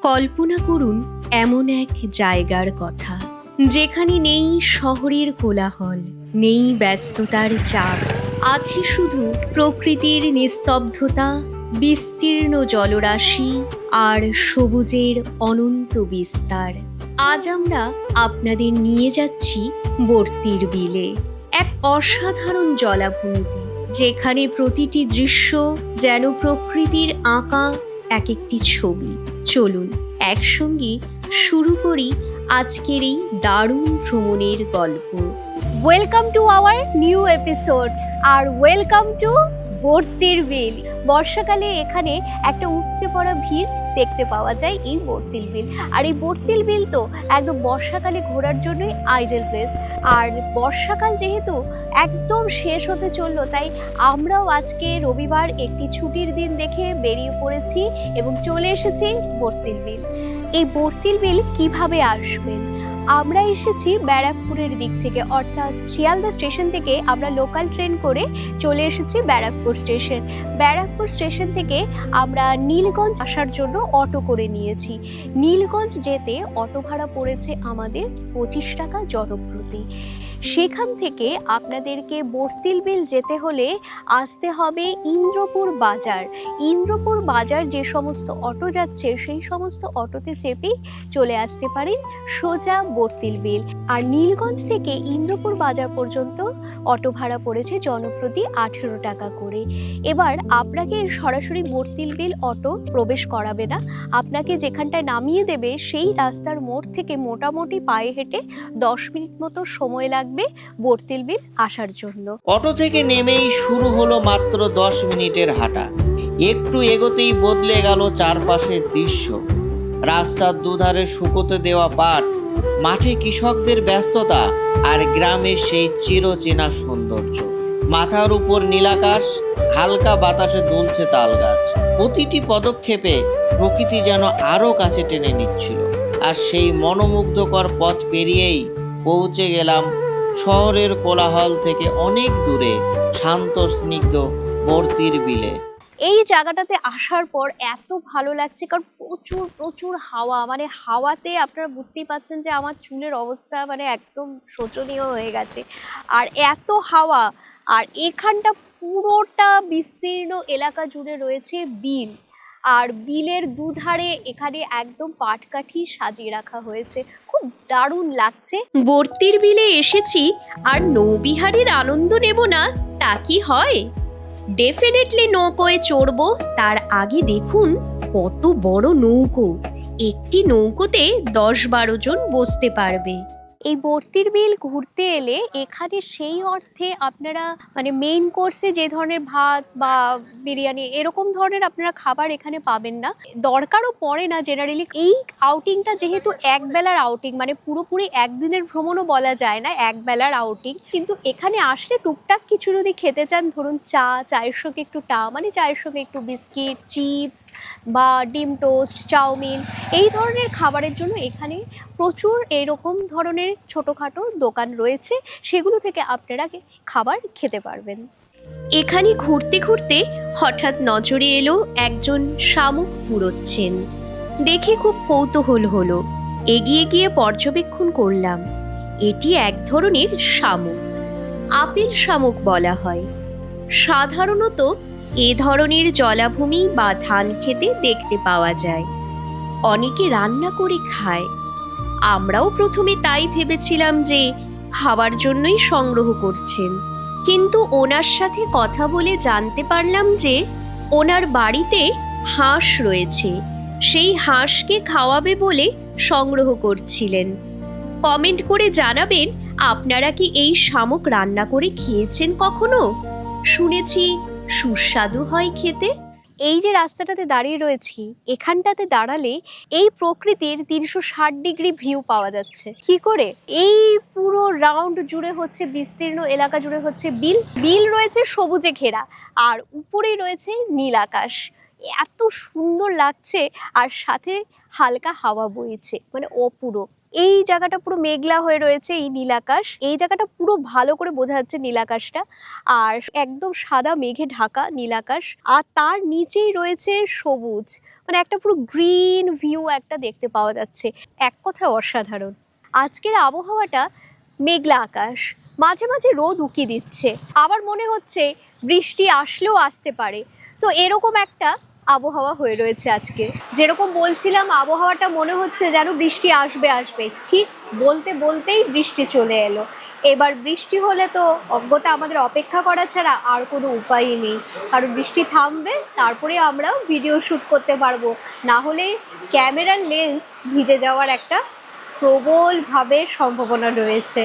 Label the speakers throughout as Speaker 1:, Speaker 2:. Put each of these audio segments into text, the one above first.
Speaker 1: কল্পনা করুন এমন এক জায়গার কথা, যেখানে নেই শহরের কোলাহল, নেই ব্যস্ততার চাপ, আছে শুধু প্রকৃতির নিস্তব্ধতা, বিস্তীর্ণ জলরাশি আর সবুজের অনন্ত বিস্তার। আজ আমরা আপনাদের নিয়ে যাচ্ছি বর্তির বিলে, এক অসাধারণ জলাভূমিতে, যেখানে প্রতিটি দৃশ্য যেন প্রকৃতির আঁকা এক একটি ছবি। চলুন একসঙ্গে শুরু করি আজকের এই দারুণ ভ্রমণের গল্প।
Speaker 2: Welcome to our new episode আর ওয়েলকাম টু বর্তির বিল। বর্ষাকালে এখানে একটা উপচে পড়া ভিড় দেখতে পাওয়া যায় এই বর্তিল বিল। আর এই বর্তিল বিল তো একদম বর্ষাকালে ঘোরার জন্যই আইডল প্লেস। আর বর্ষাকাল যেহেতু একদম শেষ হতে চললো, তাই আমরাও আজকে রবিবার একটি ছুটির দিন দেখে বেরিয়ে পড়েছি এবং চলে এসেছি বর্তিল বিল। এই বর্তিল বিল কিভাবে আসবেন? আমরা এসেছি ব্যারাকপুরের দিক থেকে, অর্থাৎ শিয়ালদা স্টেশন থেকে আমরা লোকাল ট্রেন করে চলে এসেছি ব্যারাকপুর স্টেশন। ব্যারাকপুর স্টেশন থেকে আমরা নীলগঞ্জ আসার জন্য অটো করে নিয়েছি। নীলগঞ্জ যেতে অটো ভাড়া পড়েছে আমাদের 25 টাকা জনপ্রতি। সেখান থেকে আপনাদেরকে বর্তিল বিল যেতে হলে আসতে হবে ইন্দ্রপুর বাজার। ইন্দ্রপুর বাজার যে সমস্ত অটো যাচ্ছে সেই সমস্ত অটোতে চেপেই চলে আসতে পারেন সোজা বর্তিল বিল। আর নীলগঞ্জ থেকে ইন্দ্রপুর বাজার পর্যন্ত অটো ভাড়া পড়েছে জনপ্রতি 18 টাকা করে। এবার আপনাকে সরাসরি বর্তিল বিল অটো প্রবেশ করাবে না, আপনাকে যেখানটায় নামিয়ে দেবে সেই রাস্তার মোড় থেকে মোটামুটি পায়ে হেঁটে 10 মিনিট মতো সময় লাগবে বর্তিল বিল আসার জন্য।
Speaker 3: অটো থেকে নেমেই শুরু হলো মাত্র 10 মিনিটের হাঁটা। একটু এগোতেই বদলে গেল চারপাশের দৃশ্য। রাস্তার দুধারে শুকোতে দেওয়া পাট, মাঠে কৃষকদের ব্যস্ততা, আর গ্রামের সেই চিরচেনা সৌন্দর্য। মাথার উপর নীলাকাশ, হালকা বাতাসে দুলছে তাল গাছ। প্রতিটি পদক্ষেপে প্রকৃতি যেন আরো কাছে টেনে নিচ্ছিল। আর সেই মনোমুগ্ধকর পথ পেরিয়েই পৌঁছে গেলাম শহরের কোলাহল থেকে অনেক দূরে শান্ত স্নিগ্ধ বর্তির বিলে।
Speaker 2: এই জায়গাটাতে আসার পর এত ভালো লাগছে, কারণ প্রচুর প্রচুর হাওয়া, মানে হাওয়াতে আপনারা বুঝতেই পাচ্ছেন যে আমার চুলের অবস্থা মানে একদম শোচনীয় হয়ে গেছে। আর এত হাওয়া, আর এখানটা পুরোটা বিস্তীর্ণ এলাকা জুড়ে রয়েছে বিল। আর বিলের দুধারে এখানে একদম পাটকাঠি সাজিয়ে রাখা হয়েছে, খুব দারুণ লাগছে।
Speaker 1: বর্তির বিলে এসেছি আর নৌবিহারের আনন্দ নেব না তা কি হয়? ডেফিনেটলি নৌকোয় চড়বো। তার আগে দেখুন কত বড় নৌকো। একটি নৌকোতে 10-12 জন বসতে পারবে।
Speaker 2: এই বর্তির বিল ঘুরতে এলে এখানে সেই অর্থে আপনারা মানে মেইন কোর্সে যে ধরনের ভাত বা বিরিয়ানি এরকম ধরনের আপনারা খাবার এখানে পাবেন না, দরকারও পড়ে না জেনারেলি। এই আউটিংটা যেহেতু একবেলার আউটিং, মানে পুরোপুরি একদিনের ভ্রমণও বলা যায় না, একবেলার আউটিং, কিন্তু এখানে আসলে টুকটাক কিছু যদি খেতে চান, ধরুন চায়ের সঙ্গে একটু মানে চায়ের সঙ্গে একটু বিস্কিট, চিপস বা ডিম টোস্ট, চাউমিন, এই ধরনের খাবারের জন্য এখানে প্রচুর এরকম ধরনের ছোটোখাটো দোকান রয়েছে, সেগুলো থেকে আপনারা খাবার খেতে পারবেন।
Speaker 1: এখানে ঘুরতে ঘুরতে হঠাৎ নজরে এলো একজন শামুক কুড়োচ্ছেন। দেখে খুব কৌতূহল হলো। এগিয়ে গিয়ে পর্যবেক্ষণ করলাম। এটি এক ধরনের শামুক, আপেল শামুক বলা হয়। সাধারণত এ ধরনের জলাভূমি বা ধান খেতে দেখতে পাওয়া যায়। অনেকে রান্না করে খায়। আমরাও প্রথমে তাই ভেবেছিলাম যে খাবার জন্যই সংগ্রহ করছেন, কিন্তু ওনার সাথে কথা বলে জানতে পারলাম যে ওনার বাড়িতে হাঁস রয়েছে, সেই হাঁসকে খাওয়াবে বলে সংগ্রহ করছিলেন। কমেন্ট করে জানাবেন আপনারা কি এই শামুক রান্না করে খেয়েছেন কখনো? শুনেছি সুস্বাদু হয় খেতে।
Speaker 2: এই যে রাস্তাটাতে দাঁড়িয়ে রয়েছি, এখানটাতে দাঁড়ালে এই প্রকৃতির 360 ডিগ্রি ভিউ পাওয়া যাচ্ছে। কি করে? এই পুরো রাউন্ড জুড়ে হচ্ছে, বিস্তীর্ণ এলাকা জুড়ে হচ্ছে বিল। বিল রয়েছে সবুজে ঘেরা, আর উপরেই রয়েছে নীল আকাশ। এত সুন্দর লাগছে, আর সাথে হালকা হাওয়া বইছে, মানে অপূরূপ। এই জায়গাটা পুরো মেঘলা হয়ে রয়েছে, এই নীলাকাশ, এই জায়গাটা পুরো ভালো করে বোঝা যাচ্ছে নীলাকাশটা, আর একদম সাদা মেঘে ঢাকা নীলাকাশ, আর তার নিচেই রয়েছে সবুজ, মানে একটা পুরো গ্রিন ভিউ একটা দেখতে পাওয়া যাচ্ছে। এক কথায় অসাধারণ। আজকের আবহাওয়াটা মেঘলা আকাশ, মাঝে মাঝে রোদ উকি দিচ্ছে, আবার মনে হচ্ছে বৃষ্টি আসলেও আসতে পারে। তো এরকম একটা আবহাওয়া হয়ে রয়েছে আজকে। যেরকম বলছিলাম, আবহাওয়াটা মনে হচ্ছে যেন বৃষ্টি আসবে আসবে, ঠিক বলতে বলতেই বৃষ্টি চলে এলো। এবার বৃষ্টি হলে তো অজ্ঞতা আমাদের অপেক্ষা করা ছাড়া আর কোনো উপায়ই নেই, কারণ বৃষ্টি থামবে তারপরে আমরা ভিডিও শ্যুট করতে পারবো, না হলে ক্যামেরার লেন্স ভিজে যাওয়ার একটা প্রবলভাবে সম্ভাবনা রয়েছে।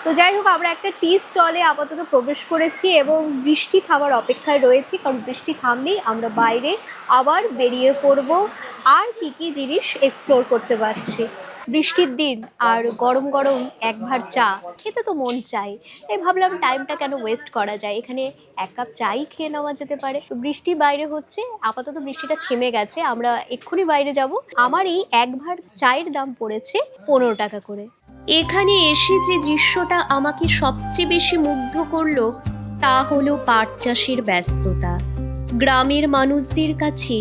Speaker 2: তো যাই হোক, আমরা একটা টি স্টলে আপাতত প্রবেশ করেছি এবং বৃষ্টি থামার অপেক্ষায় রয়েছি, কারণ বৃষ্টি থামলেই আমরা বাইরে আবার বেরিয়ে পড়ব আর কী কী জিনিস এক্সপ্লোর করতে পারছি। বৃষ্টির দিন আর গরম গরম এক ভার চা খেতে তো মন চাই, তাই ভাবলাম টাইমটা কেন ওয়েস্ট করা যায়, এখানে এক কাপ চাই খেয়ে নেওয়া যেতে পারে। তো বৃষ্টি বাইরে হচ্ছে, আপাতত বৃষ্টিটা থেমে গেছে, আমরা এক্ষুনি বাইরে যাব। আমার এই এক ভার চায়ের দাম পড়েছে 15 টাকা করে।
Speaker 1: এখানে এসে যে দৃশ্যটা আমাকে সবচেয়ে বেশি মুগ্ধ করলো তা হলো পাট চাষের ব্যস্ততা। গ্রামের মানুষদের কাছে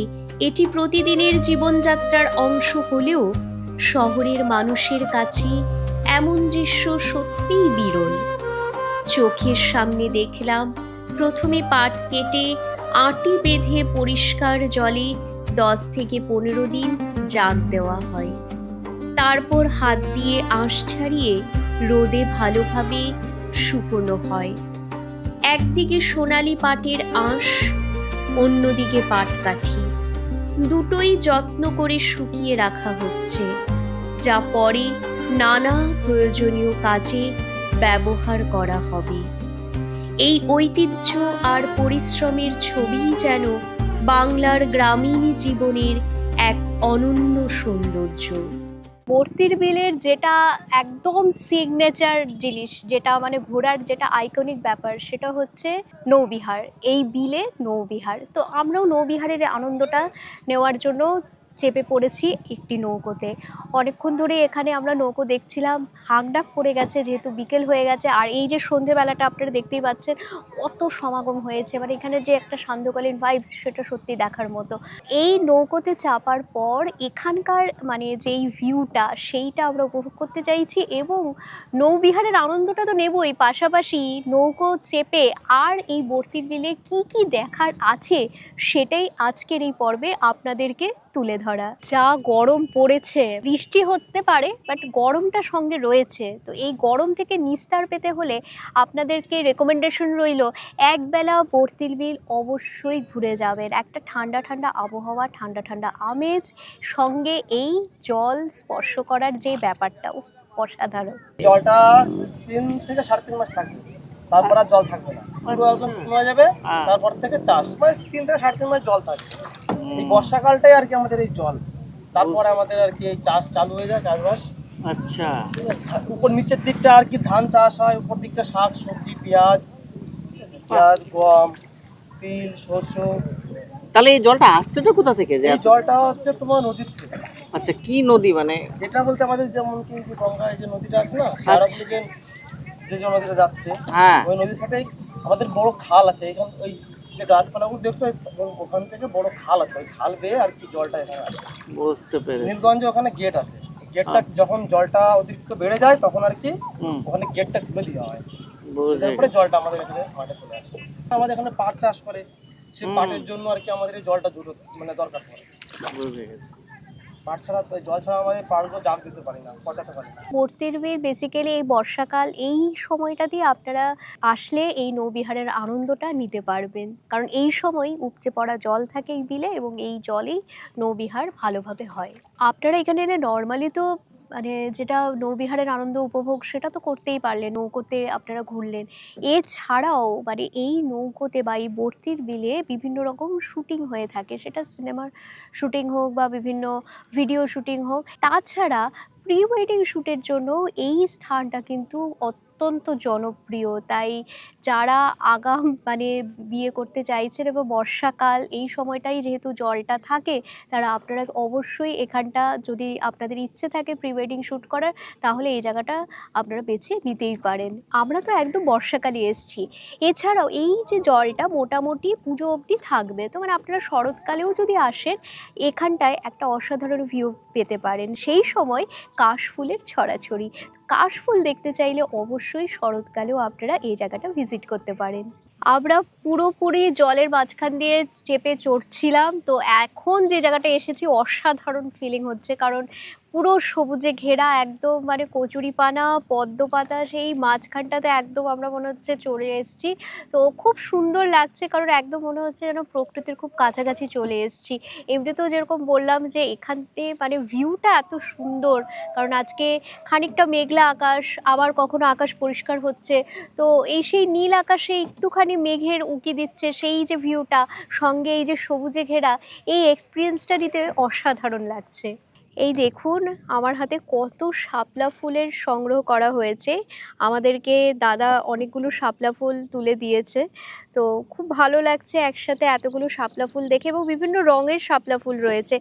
Speaker 1: এটি প্রতিদিনের জীবনযাত্রার অংশ হলেও শহরের মানুষের কাছে এমন দৃশ্য সত্যিই বিরল। চোখের সামনে দেখলাম প্রথমে পাট কেটে আটি বেঁধে পরিষ্কার জলে 10 থেকে 15 দিন জাগ দেওয়া হয়, তারপর হাত দিয়ে আঁশ ছাড়িয়ে রোদে ভালোভাবে শুকনো হয়। একদিকে সোনালি পাটের আঁশ, অন্যদিকে পাটকাঠি, দুটোই যত্ন করে শুকিয়ে রাখা হচ্ছে, যা পরে নানা প্রয়োজনীয় কাজে ব্যবহার করা হবে। এই ঐতিহ্য আর পরিশ্রমের ছবিই যেন বাংলার গ্রামীণ জীবনের এক অনন্য সৌন্দর্য।
Speaker 2: বর্তির বিলের যেটা একদম সিগনেচার জিনিস, যেটা মানে ঘোরার যেটা আইকনিক ব্যাপার, সেটা হচ্ছে নৌবিহার। এই বিলে নৌবিহার, তো আমরাও নৌবিহারের আনন্দটা নেওয়ার জন্য চেপে পড়েছি একটি নৌকোতে। অনেকক্ষণ ধরে এখানে আমরা নৌকো দেখছিলাম, হাঁকডাক পড়ে গেছে যেহেতু বিকেল হয়ে গেছে। আর এই যে সন্ধেবেলাটা আপনারা দেখতেই পাচ্ছেন কত সমাগম হয়েছে, মানে এখানে যে একটা সান্ধ্যকালীন ভাইবস, সেটা সত্যি দেখার মতো। এই নৌকোতে চাপার পর এখানকার মানে যেই ভিউটা, সেইটা আমরা উপভোগ করতে চাইছি এবং নৌবিহারের আনন্দটা তো নেবই, পাশাপাশি নৌকো চেপে আর এই বর্তির বিলে কি কি দেখার আছে সেটাই আজকের এই পর্বে আপনাদেরকে তুলে ধরা। যা গরম পড়েছে, বৃষ্টি হতে পারে বাট গরমটা সঙ্গে রয়েছে। তো এই গরম থেকে নিস্তার পেতে হলে আপনাদেরকে রেকমেন্ডেশন রইল, একবেলা বর্তির বিল অবশ্যই ঘুরে যাবেন। একটা ঠান্ডা ঠান্ডা আবহাওয়া, ঠান্ডা ঠান্ডা আমেজ, সঙ্গে এই জল স্পর্শ করার যে ব্যাপারটা অসাধারণ।
Speaker 4: জলটা 3 থেকে 3.5 মাস থাকবে, তারপর আর জল থাকবে না, পুরো একদম শুকনো হয়ে যাবে। তারপর থেকে চাষ মানে 3 থেকে 3.5 মাস জল থাকবে। এই বর্ষাকালটাই আর কি আমাদের এই জল, তারপরে আমাদের আর কি এই চাষ চালু হয়ে যায়, চাষবাস।
Speaker 3: আচ্ছা,
Speaker 4: উপর নিচের দিকটা আর কি ধান চাষ হয়, উপর দিকটা শাক সবজি, পেঁয়াজ, গম, তিল, শস্য।
Speaker 3: তাহলে এই জলটা আসছেটা কোথা থেকে?
Speaker 4: এই জলটা হচ্ছে তোমার নদীর থেকে।
Speaker 3: আচ্ছা, কি নদী মানে?
Speaker 4: এটা বলতে আমাদের যেমন কি যে গঙ্গা, এই যে নদীটা আছে না, সারাপুরে যে নদীটা যাচ্ছে,
Speaker 3: হ্যাঁ,
Speaker 4: ওই নদীর সাথে আমাদের বড় খাল আছে। এখন ওই যে গাছপালাগুলো দেখছো, ওখান থেকে বড় খাল আছে, ওই খাল বেয়ে আর কি জলটা এখানে আসে।
Speaker 3: বুঝতে পেরেছি।
Speaker 4: নীলগঞ্জে ওখানে গেট আছে, গেটটা যখন জলটা অতিরিক্ত বেড়ে যায় তখন আর কি ওখানে গেটটা খুলে দেওয়া হয়, তারপরে জলটা আমাদের এখানে মাঠে চলে আসে। আমাদের এখানে পাট চাষ করে, সেই পাটের জন্য আর কি আমাদের এই জলটা জরুরি, মানে দরকার পড়ে।
Speaker 3: বুঝে গেছি।
Speaker 4: পাট ছাড়া, জল ছাড়া আমাদের পাটগুলো জাগ দিতে পারি না, পচাতে পারি না।
Speaker 2: বর্তির বিল বেসিক্যালি এই বর্ষাকাল, এই সময়টা দিয়ে আপনারা আসলে এই নৌবিহারের আনন্দটা নিতে পারবেন, কারণ এই সময় উপচে পড়া জল থাকে এই বিলে এবং এই জলেই নৌবিহার ভালোভাবে হয়। আপনারা এখানে এলে নর্মালি তো মানে যেটা নৌবিহারের আনন্দ উপভোগ সেটা তো করতেই পারলেন, নৌকোতে আপনারা ঘুরলেন। এছাড়াও মানে এই নৌকোতে বা এই বর্তির বিলে বিভিন্ন রকম শুটিং হয়ে থাকে, সেটা সিনেমার শুটিং হোক বা বিভিন্ন ভিডিও শুটিং হোক। তাছাড়া প্রি ওয়েডিং শ্যুটের জন্য এই স্থানটা কিন্তু অত্যন্ত জনপ্রিয়। তাই যারা আগাম মানে বিয়ে করতে চাইছেন এবং বর্ষাকাল এই সময়টাই যেহেতু জলটা থাকে, তারা আপনারা অবশ্যই এখানটা যদি আপনাদের ইচ্ছে থাকে প্রি ওয়েডিং শ্যুট করার, তাহলে এই জায়গাটা আপনারা বেছে নিতেই পারেন। আমরা তো একদম বর্ষাকালে এসেছি। এছাড়াও এই যে জলটা মোটামুটি পুজো অবধি থাকবে, তো মানে আপনারা শরৎকালেও যদি আসেন এখানটায় একটা অসাধারণ ভিউ পেতে পারেন। সেই সময় কাশফুলের ছড়াছড়ি, কাশফুল দেখতে চাইলে অবশ্যই শরৎকালেও আপনারা এই জায়গাটা ভিজিট করতে পারেন। আমরা পুরোপুরি জলের মাঝখান দিয়ে চেপে চড়ছিলাম, তো এখন যে জায়গাটা এসেছি অসাধারণ ফিলিং হচ্ছে, কারণ পুরো সবুজে ঘেরা, একদম মানে কচুরিপানা পদ্ম পাতা সেই মাঝখানটাতে একদম আমরা মনে হচ্ছে চলে এসেছি। তো খুব সুন্দর লাগছে, কারণ একদম মনে হচ্ছে যেন প্রকৃতির খুব কাছাকাছি চলে এসেছি। এমনিতেও যেরকম বললাম যে এখানতে মানে ভিউটা এত সুন্দর, কারণ আজকে খানিকটা মেঘলা আকাশ, আবার কখনো আকাশ পরিষ্কার হচ্ছে, তো এই সেই নীল আকাশে একটুখানি মেঘের উঁকি দিচ্ছে, সেই যে ভিউটা সঙ্গে এই যে সবুজে ঘেরা, এই এক্সপিরিয়েন্সটা নিতে অসাধারণ লাগছে। এই দেখুন আমার হাতে কত শাপলা ফুলের সংগ্রহ করা হয়েছে। আমাদেরকে দাদা অনেকগুলো শাপলা ফুল তুলে দিয়েছে, তো খুব ভালো লাগছে একসাথে এতগুলো শাপলা ফুল দেখে, এবং বিভিন্ন রঙের শাপলা ফুল রয়েছে।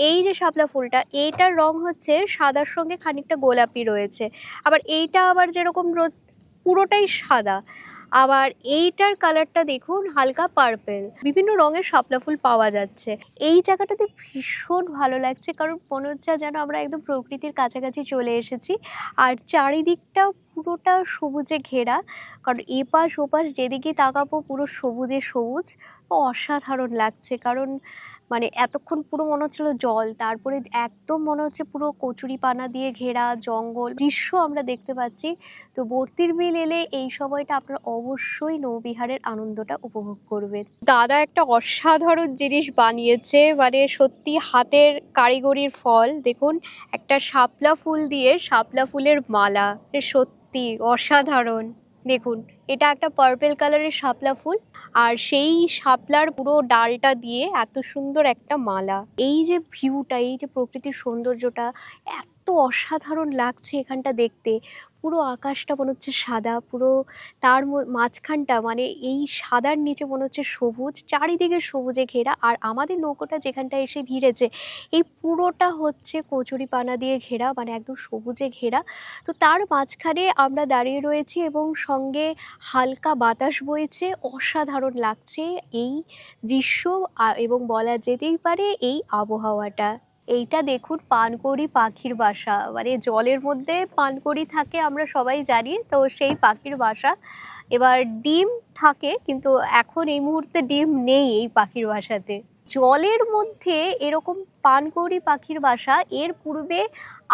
Speaker 2: এই যে শাপলা ফুলটা, এইটার রং হচ্ছে সাদার সঙ্গে খানিকটা গোলাপি রয়েছে, আবার এইটা আবার যেরকম পুরোটাই সাদা, আবার এইটার কালারটা দেখুন হালকা পার্পেল। বিভিন্ন রঙের শাপলা ফুল পাওয়া যাচ্ছে। এই জায়গাটাতে ভীষণ ভালো লাগছে, কারণ মনে হচ্ছে যেন আমরা একদম প্রকৃতির কাছাকাছি চলে এসেছি। আর চারিদিকটা পুরোটা সবুজে ঘেরা, কারণ এপাশ ওপাশ যেদিকে তাকাবো পুরো সবুজে সবুজ, অসাধারণ লাগছে। কারণ মানে এতক্ষণ পুরো মনে হচ্ছিল জল, তারপরে একদম মনে হচ্ছে পুরো কচুরিপানা দিয়ে ঘেরা জঙ্গল দৃশ্য আমরা দেখতে পাচ্ছি। তো বর্তির বিল এলে এই সময়টা আপনারা অবশ্যই নৌবিহারের আনন্দটা উপভোগ করবেন। দাদা একটা অসাধারণ জিনিস বানিয়েছে, মানে সত্যি হাতের কারিগরির ফল। দেখুন একটা শাপলা ফুল দিয়ে শাপলা ফুলের মালা, সত্যি অসাধারণ। দেখুন এটা একটা পার্পেল কালারের শাপলা ফুল, আর সেই শাপলার পুরো ডালটা দিয়ে এত সুন্দর একটা মালা। এই যে ভিউটা, এই যে প্রকৃতির সৌন্দর্যটা এত অসাধারণ লাগছে এখানটা দেখতে। পুরো আকাশটা মনে হচ্ছে সাদা, পুরো তার মাঝখানটা মানে এই সাদার নিচে মনে হচ্ছে সবুজ, চারিদিকে সবুজে ঘেরা। আর আমাদের নৌকোটা যেখানটা এসে ভিড়েছে এই পুরোটা হচ্ছে কচুরিপানা দিয়ে ঘেরা, মানে একদম সবুজে ঘেরা। তো তার মাঝখানে আমরা দাঁড়িয়ে রয়েছি এবং সঙ্গে হালকা বাতাস বইছে, অসাধারণ লাগছে এই দৃশ্য এবং বলা যেতেই পারে এই আবহাওয়াটা। এইটা দেখুন পানকৌড়ি পাখির বাসা, মানে জলের মধ্যে পানকৌড়ি থাকে আমরা সবাই জানি, তো সেই পাখির বাসা। এবার ডিম থাকে, কিন্তু এখন এই মুহূর্তে ডিম নেই এই পাখির বাসাতে। জলের মধ্যে এরকম পানকৌড়ি পাখির বাসা এর পূর্বে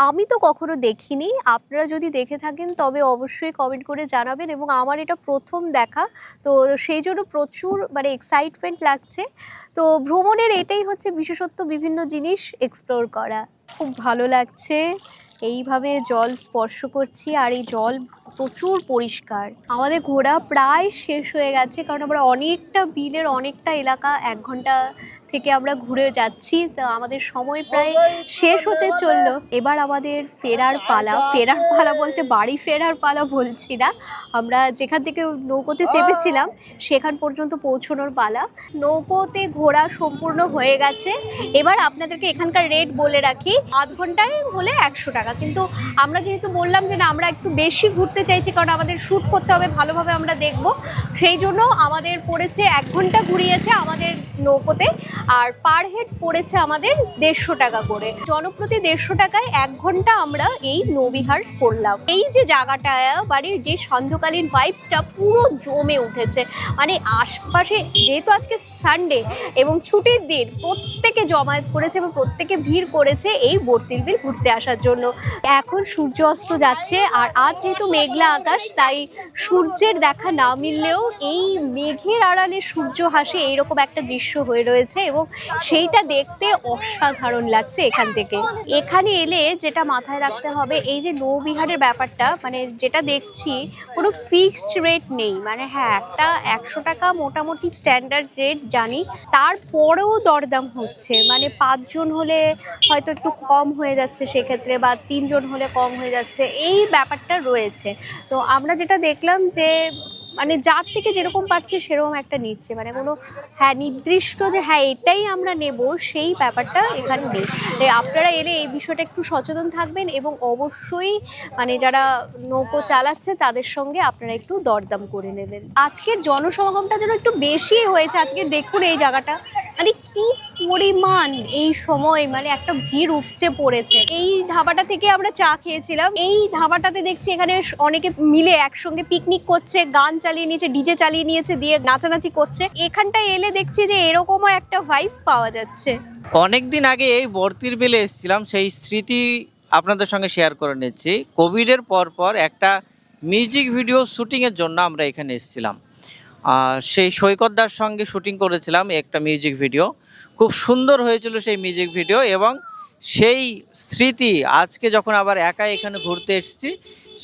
Speaker 2: আমি তো কখনো দেখিনি। আপনারা যদি দেখে থাকেন তবে অবশ্যই কমেন্ট করে জানাবেন, এবং আমার এটা প্রথম দেখা, তো সেই জন্য প্রচুর মানে এক্সাইটমেন্ট লাগছে। তো ভ্রমণের এটাই হচ্ছে বিশেষত্ব, বিভিন্ন জিনিস এক্সপ্লোর করা। খুব ভালো লাগছে, এইভাবে জল স্পর্শ করছি, আর এই জল প্রচুর পরিষ্কার। আমাদের ঘোরা প্রায় শেষ হয়ে গেছে, কারণ আমরা অনেকটা বিলের অনেকটা এলাকা 1 ঘন্টা থেকে আমরা ঘুরে যাচ্ছি, তো আমাদের সময় প্রায় শেষ হতে চললো। এবার আমাদের ফেরার পালা বলতে বাড়ি ফেরার পালা বলছি না, আমরা যেখান থেকে নৌকোতে চেপেছিলাম সেখান পর্যন্ত পৌঁছানোর পালা। নৌকোতে ঘোরা সম্পূর্ণ হয়ে গেছে। এবার আপনাদেরকে এখানকার রেট বলে রাখি, আধ ঘন্টায় হলে 100 টাকা, কিন্তু আমরা যেহেতু বললাম যে না আমরা একটু বেশি ঘুরতে চাইছি, কারণ আমাদের শ্যুট করতে হবে, ভালোভাবে আমরা দেখব, সেই জন্য আমাদের পড়েছে 1 ঘন্টা ঘুরিয়েছে আমাদের নৌকোতে, আর পার হেড পড়েছে আমাদের 150 টাকা করে। জনপ্রতি 150 টাকায় 1 ঘন্টা আমরা এই নৌবিহার করলাম। এই যে জায়গাটা মানে যে সান্ধ্যকালীন ভাইবসটা পুরো জমে উঠেছে, মানে আশপাশে যেহেতু আজকে সানডে এবং ছুটির দিন, প্রত্যেকে জমায়েত করেছে এবং প্রত্যেকে ভিড় করেছে এই বর্তির বিল ঘুরতে আসার জন্য। এখন সূর্য অস্ত যাচ্ছে, আর আজ যেহেতু মেঘলা আকাশ তাই সূর্যের দেখা না মিললেও এই মেঘের আড়ালে সূর্য হাসে এইরকম একটা দৃশ্য হয়ে রয়েছে এবং সেইটা দেখতে অসাধারণ লাগছে এখান থেকে। এখানে এলে যেটা মাথায় রাখতে হবে, এই যে নৌবিহারের ব্যাপারটা, মানে যেটা দেখছি কোনো ফিক্সড রেট নেই। মানে হ্যাঁ, একটা 100 টাকা মোটামুটি স্ট্যান্ডার্ড রেট জানি, তারপরেও দরদাম হচ্ছে। মানে 5 জন হলে হয়তো একটু কম হয়ে যাচ্ছে সেক্ষেত্রে, বা 3 জন হলে কম হয়ে যাচ্ছে, এই ব্যাপারটা রয়েছে। তো আমরা যেটা দেখলাম যে মানে যার থেকে যেরকম পাচ্ছে সেরকম একটা নিচ্ছে, মানে কোনো হ্যাঁ নির্দিষ্ট যে হ্যাঁ এটাই আমরা নেব সেই ব্যাপারটা এখানে নেই। তাই আপনারা এলে এই বিষয়টা একটু সচেতন থাকবেন এবং অবশ্যই মানে যারা নৌকো চালাচ্ছে তাদের সঙ্গে আপনারা একটু দরদাম করে নেবেন। আজকের জনসমাগমটা যেন একটু বেশি হয়েছে। আজকে দেখুন এই জায়গাটা মানে কি পরিমাণ এই সময়, মানে একটা ভিড় উপচে পড়েছে। এই ধাবাটা থেকে আমরা চা খেয়েছিলাম, এই ধাবাটাতে দেখছি এখানে অনেকে মিলে একসঙ্গে পিকনিক করছে, গান চালিয়ে নিয়েছে, ডিজে চালিয়ে নিয়েছে, দিয়ে নাচানাচি করছে। এখানটায় এলে দেখছি যে এরকমও একটা ভাইবস পাওয়া যাচ্ছে।
Speaker 3: অনেকদিন আগে এই বর্তির বিলে এসেছিলাম, সেই স্মৃতি আপনাদের সঙ্গে শেয়ার করে নিচ্ছি। কোভিডের পর একটা মিউজিক ভিডিও শুটিংয়ের জন্য আমরা এখানে এসেছিলাম। সেই সৈকতদার সঙ্গে শুটিং করেছিলাম একটা মিউজিক ভিডিও, খুব সুন্দর হয়েছিল সেই মিউজিক ভিডিও। এবং সেই স্মৃতি আজকে যখন আবার একা এখানে ঘুরতে এসেছি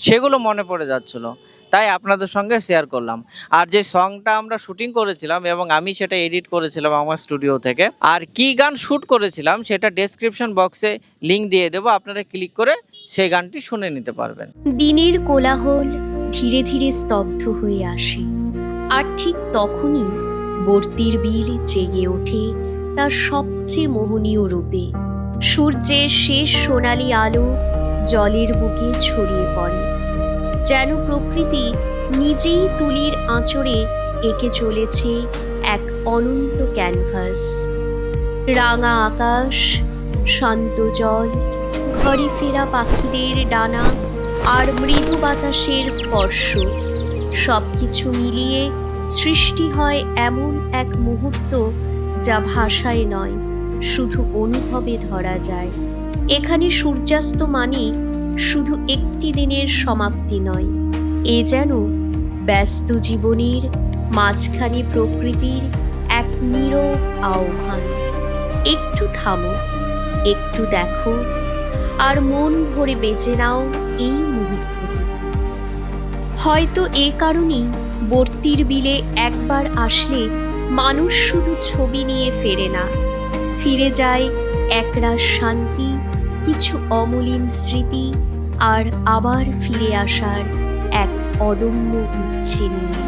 Speaker 3: সেগুলো মনে পড়ে যাচ্ছিলো, তাই আপনাদের সঙ্গে শেয়ার করলাম। আর যে সংটা আমরা শুটিং করেছিলাম এবং আমি সেটা এডিট করেছিলাম আমার স্টুডিও থেকে, আর কি গান শ্যুট করেছিলাম সেটা ডেসক্রিপশন বক্সে লিংক দিয়ে দেবো, আপনারা ক্লিক করে সেই গানটি শুনে নিতে পারবেন।
Speaker 1: দিনের কোলাহল ধীরে ধীরে স্তব্ধ হয়ে আসে, আর ঠিক তখনই বর্তির বিল জেগে ওঠে তার সবচেয়ে মোহনীয় রূপে। সূর্যের শেষ সোনালি আলো জলের বুকে ছড়িয়ে পড়ে, যেন প্রকৃতি নিজেই তুলির আঁচড়ে এঁকে চলেছে এক অনন্ত ক্যানভাস। রাঙা আকাশ, শান্ত জল, ঘরে ফেরা পাখিদের ডানা আর মৃদু বাতাসের স্পর্শ, সব কিছু মিলিয়ে সৃষ্টি হয় এমন এক মুহূর্ত যা ভাষায় নয়, শুধু অনুভবে ধরা যায়। এখানে সূর্যাস্ত মানে শুধু একটি দিনের সমাপ্তি নয়, এ যেন ব্যস্ত জীবনের মাঝখানে প্রকৃতির এক নীরব আহ্বান। একটু থামো, একটু দেখো, আর মন ভরে বেঁচে নাও এই মুহূর্তটি। হয়তো এ কারণেই বর্তির বিলে একবার আসলে মানুষ শুধু ছবি নিয়ে ফেরে না, ফিরে যায় একরাশ শান্তি, কিছু অমলিন স্মৃতি, আর আবার ফিরে আসার এক অদম্য ইচ্ছে নিয়ে।